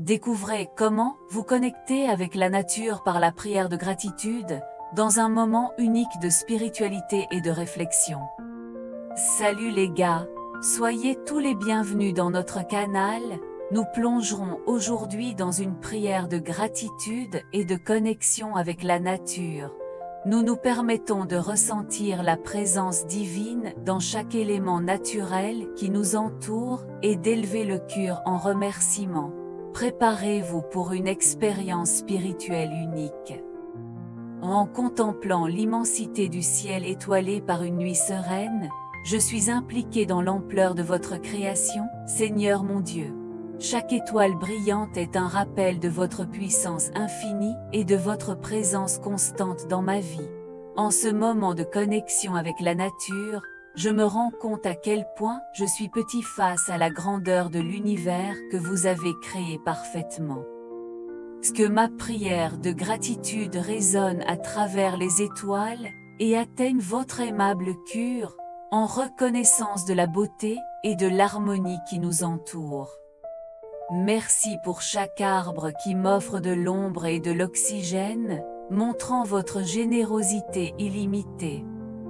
Découvrez comment vous connecter avec la nature par la prière de gratitude, dans un moment unique de spiritualité et de réflexion. Salut les gars, soyez tous les bienvenus dans notre canal. Nous plongerons aujourd'hui dans une prière de gratitude et de connexion avec la nature. Nous nous permettons de ressentir la présence divine dans chaque élément naturel qui nous entoure et d'élever le cœur en remerciement. Préparez-vous pour une expérience spirituelle unique. En contemplant l'immensité du ciel étoilé par une nuit sereine, je suis impliqué dans l'ampleur de votre création, Seigneur mon Dieu. Chaque étoile brillante est un rappel de votre puissance infinie et de votre présence constante dans ma vie. En ce moment de connexion avec la nature, je me rends compte à quel point je suis petit face à la grandeur de l'univers que vous avez créé parfaitement. Que ma prière de gratitude résonne à travers les étoiles et atteigne votre aimable cœur, en reconnaissance de la beauté et de l'harmonie qui nous entoure. Merci pour chaque arbre qui m'offre de l'ombre et de l'oxygène, montrant votre générosité illimitée.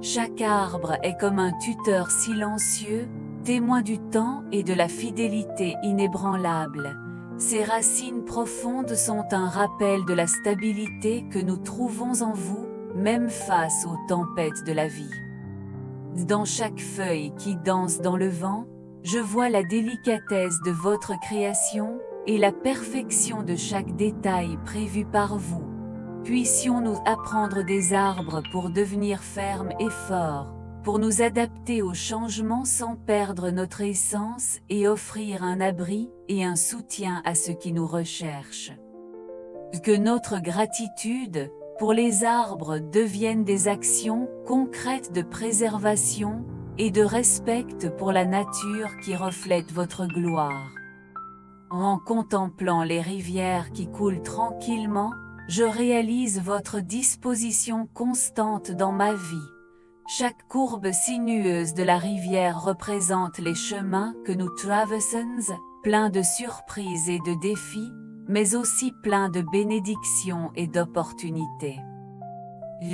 Chaque arbre est comme un tuteur silencieux, témoin du temps et de la fidélité inébranlable. Ses racines profondes sont un rappel de la stabilité que nous trouvons en vous, même face aux tempêtes de la vie. Dans chaque feuille qui danse dans le vent, je vois la délicatesse de votre création et la perfection de chaque détail prévu par vous. Puissions-nous apprendre des arbres pour devenir fermes et forts, pour nous adapter aux changements sans perdre notre essence et offrir un abri et un soutien à ceux qui nous recherchent. Que notre gratitude pour les arbres devienne des actions concrètes de préservation et de respect pour la nature qui reflète votre gloire. En contemplant les rivières qui coulent tranquillement, je réalise votre disposition constante dans ma vie. Chaque courbe sinueuse de la rivière représente les chemins que nous traversons, pleins de surprises et de défis, mais aussi pleins de bénédictions et d'opportunités.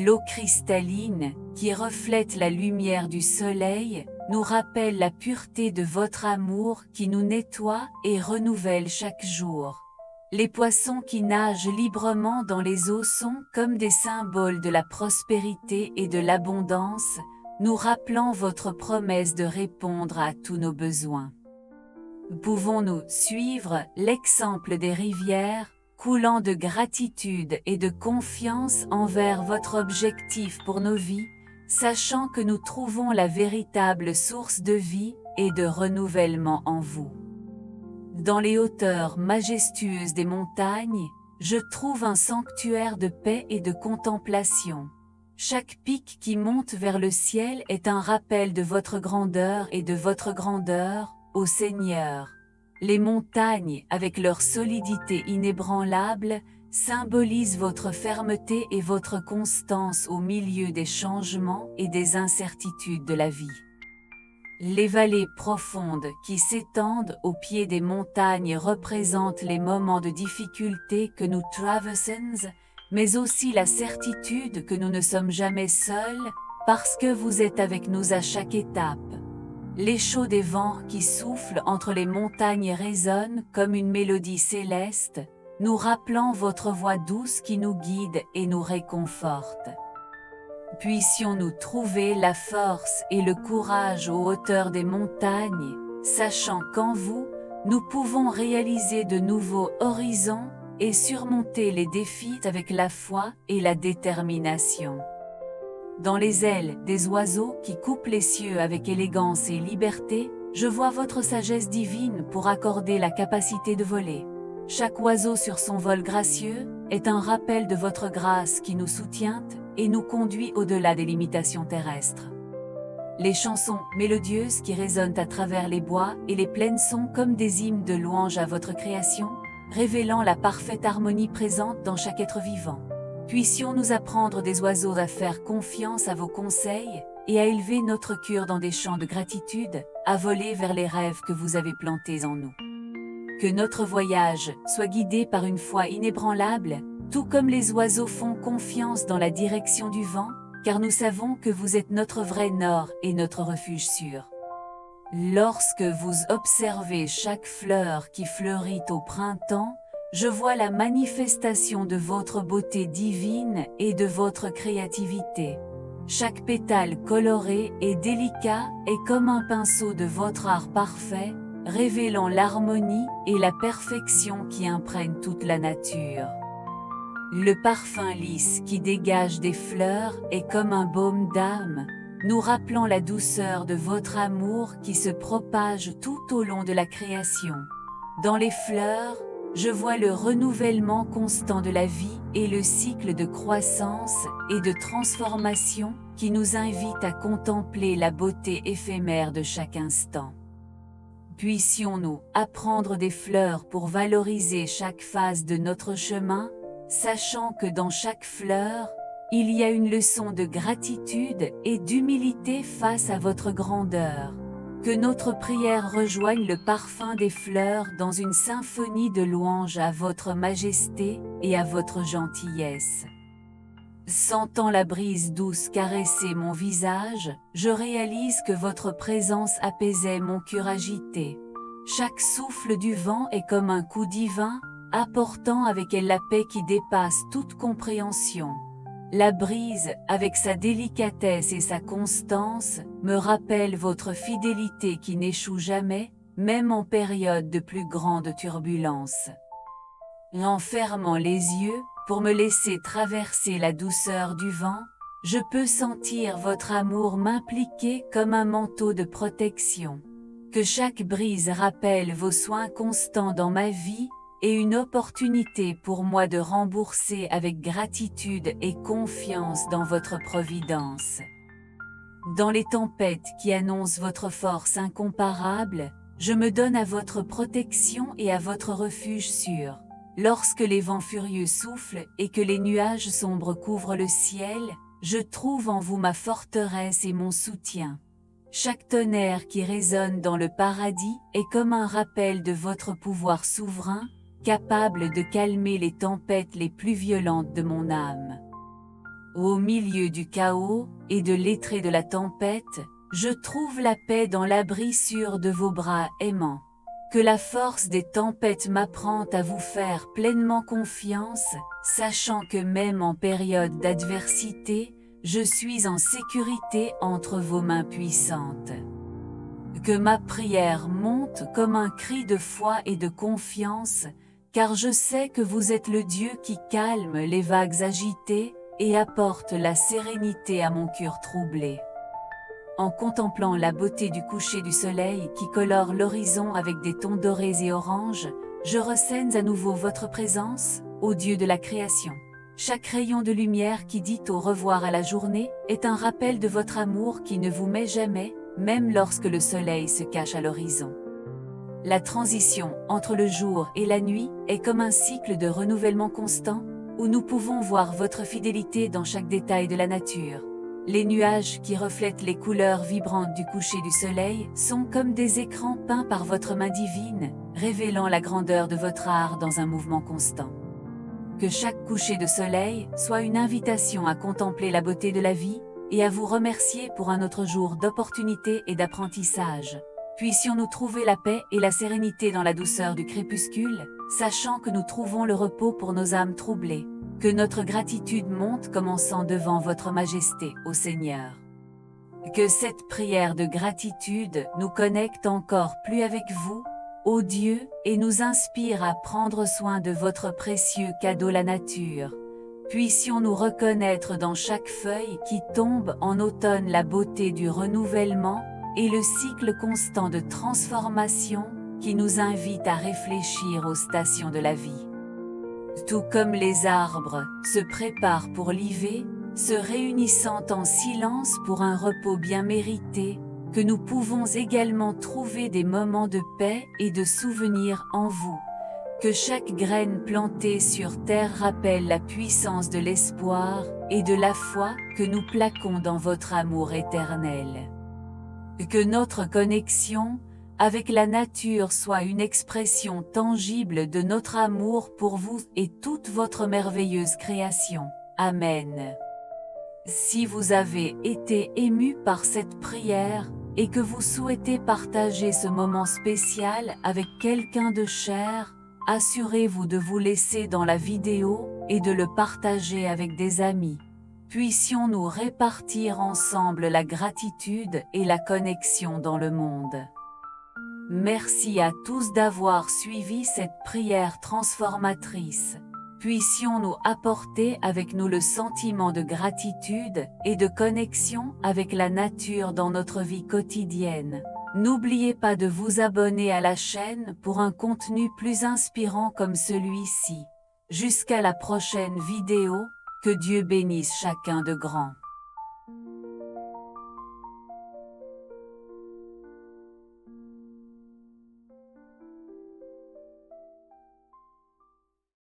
L'eau cristalline, qui reflète la lumière du soleil, nous rappelle la pureté de votre amour qui nous nettoie et renouvelle chaque jour. Les poissons qui nagent librement dans les eaux sont comme des symboles de la prospérité et de l'abondance, nous rappelant votre promesse de répondre à tous nos besoins. Pouvons-nous suivre l'exemple des rivières, coulant de gratitude et de confiance envers votre objectif pour nos vies, sachant que nous trouvons la véritable source de vie et de renouvellement en vous. Dans les hauteurs majestueuses des montagnes, je trouve un sanctuaire de paix et de contemplation. Chaque pic qui monte vers le ciel est un rappel de votre grandeur et de votre grandeur, ô Seigneur. Les montagnes, avec leur solidité inébranlable, symbolisent votre fermeté et votre constance au milieu des changements et des incertitudes de la vie. Les vallées profondes qui s'étendent au pied des montagnes représentent les moments de difficulté que nous traversons, mais aussi la certitude que nous ne sommes jamais seuls, parce que vous êtes avec nous à chaque étape. L'écho des vents qui soufflent entre les montagnes résonne comme une mélodie céleste, nous rappelant votre voix douce qui nous guide et nous réconforte. Puissions-nous trouver la force et le courage aux hauteurs des montagnes, sachant qu'en vous, nous pouvons réaliser de nouveaux horizons et surmonter les défis avec la foi et la détermination. Dans les ailes des oiseaux qui coupent les cieux avec élégance et liberté, je vois votre sagesse divine pour accorder la capacité de voler. Chaque oiseau sur son vol gracieux est un rappel de votre grâce qui nous soutient et nous conduit au-delà des limitations terrestres. Les chansons mélodieuses qui résonnent à travers les bois et les plaines sont comme des hymnes de louange à votre création, révélant la parfaite harmonie présente dans chaque être vivant. Puissions-nous apprendre des oiseaux à faire confiance à vos conseils et à élever notre cœur dans des chants de gratitude, à voler vers les rêves que vous avez plantés en nous. Que notre voyage soit guidé par une foi inébranlable, tout comme les oiseaux font confiance dans la direction du vent, car nous savons que vous êtes notre vrai nord et notre refuge sûr. Lorsque vous observez chaque fleur qui fleurit au printemps, je vois la manifestation de votre beauté divine et de votre créativité. Chaque pétale coloré et délicat est comme un pinceau de votre art parfait, révélant l'harmonie et la perfection qui imprègnent toute la nature. Le parfum lisse qui dégage des fleurs est comme un baume d'âme, nous rappelant la douceur de votre amour qui se propage tout au long de la création. Dans les fleurs, je vois le renouvellement constant de la vie et le cycle de croissance et de transformation qui nous invite à contempler la beauté éphémère de chaque instant. Puissions-nous apprendre des fleurs pour valoriser chaque phase de notre chemin, sachant que dans chaque fleur, il y a une leçon de gratitude et d'humilité face à votre grandeur. Que notre prière rejoigne le parfum des fleurs dans une symphonie de louanges à votre majesté et à votre gentillesse. Sentant la brise douce caresser mon visage, je réalise que votre présence apaisait mon cœur agité. Chaque souffle du vent est comme un coup divin, apportant avec elle la paix qui dépasse toute compréhension. La brise, avec sa délicatesse et sa constance, me rappelle votre fidélité qui n'échoue jamais, même en période de plus grande turbulence. En fermant les yeux, pour me laisser traverser la douceur du vent, je peux sentir votre amour m'impliquer comme un manteau de protection. Que chaque brise rappelle vos soins constants dans ma vie, et une opportunité pour moi de rembourser avec gratitude et confiance dans votre providence. Dans les tempêtes qui annoncent votre force incomparable, je me donne à votre protection et à votre refuge sûr. Lorsque les vents furieux soufflent et que les nuages sombres couvrent le ciel, je trouve en vous ma forteresse et mon soutien. Chaque tonnerre qui résonne dans le paradis est comme un rappel de votre pouvoir souverain, capable de calmer les tempêtes les plus violentes de mon âme. Au milieu du chaos et de l'étrait de la tempête, je trouve la paix dans l'abri sûr de vos bras aimants. Que la force des tempêtes m'apprend à vous faire pleinement confiance, sachant que même en période d'adversité, je suis en sécurité entre vos mains puissantes. Que ma prière monte comme un cri de foi et de confiance, car je sais que vous êtes le Dieu qui calme les vagues agitées et apporte la sérénité à mon cœur troublé. En contemplant la beauté du coucher du soleil qui colore l'horizon avec des tons dorés et oranges, je ressens à nouveau votre présence, ô Dieu de la création. Chaque rayon de lumière qui dit au revoir à la journée est un rappel de votre amour qui ne vous met jamais, même lorsque le soleil se cache à l'horizon. La transition entre le jour et la nuit est comme un cycle de renouvellement constant, où nous pouvons voir votre fidélité dans chaque détail de la nature. Les nuages qui reflètent les couleurs vibrantes du coucher du soleil sont comme des écrans peints par votre main divine, révélant la grandeur de votre art dans un mouvement constant. Que chaque coucher de soleil soit une invitation à contempler la beauté de la vie et à vous remercier pour un autre jour d'opportunité et d'apprentissage. Puissions-nous trouver la paix et la sérénité dans la douceur du crépuscule, sachant que nous trouvons le repos pour nos âmes troublées. Que notre gratitude monte commençant devant votre majesté, ô Seigneur. Que cette prière de gratitude nous connecte encore plus avec vous, ô Dieu, et nous inspire à prendre soin de votre précieux cadeau la nature. Puissions-nous reconnaître dans chaque feuille qui tombe en automne la beauté du renouvellement et le cycle constant de transformation qui nous invite à réfléchir aux stations de la vie. Tout comme les arbres se préparent pour l'hiver, se réunissant en silence pour un repos bien mérité, que nous pouvons également trouver des moments de paix et de souvenirs en vous. Que chaque graine plantée sur terre rappelle la puissance de l'espoir et de la foi que nous plaquons dans votre amour éternel. Que notre connexion avec la nature soit une expression tangible de notre amour pour vous et toute votre merveilleuse création. Amen. Si vous avez été ému par cette prière, et que vous souhaitez partager ce moment spécial avec quelqu'un de cher, assurez-vous de vous laisser dans la vidéo et de le partager avec des amis. Puissions-nous répartir ensemble la gratitude et la connexion dans le monde. Merci à tous d'avoir suivi cette prière transformatrice. Puissions-nous apporter avec nous le sentiment de gratitude et de connexion avec la nature dans notre vie quotidienne. N'oubliez pas de vous abonner à la chaîne pour un contenu plus inspirant comme celui-ci. Jusqu'à la prochaine vidéo, que Dieu bénisse chacun de grand.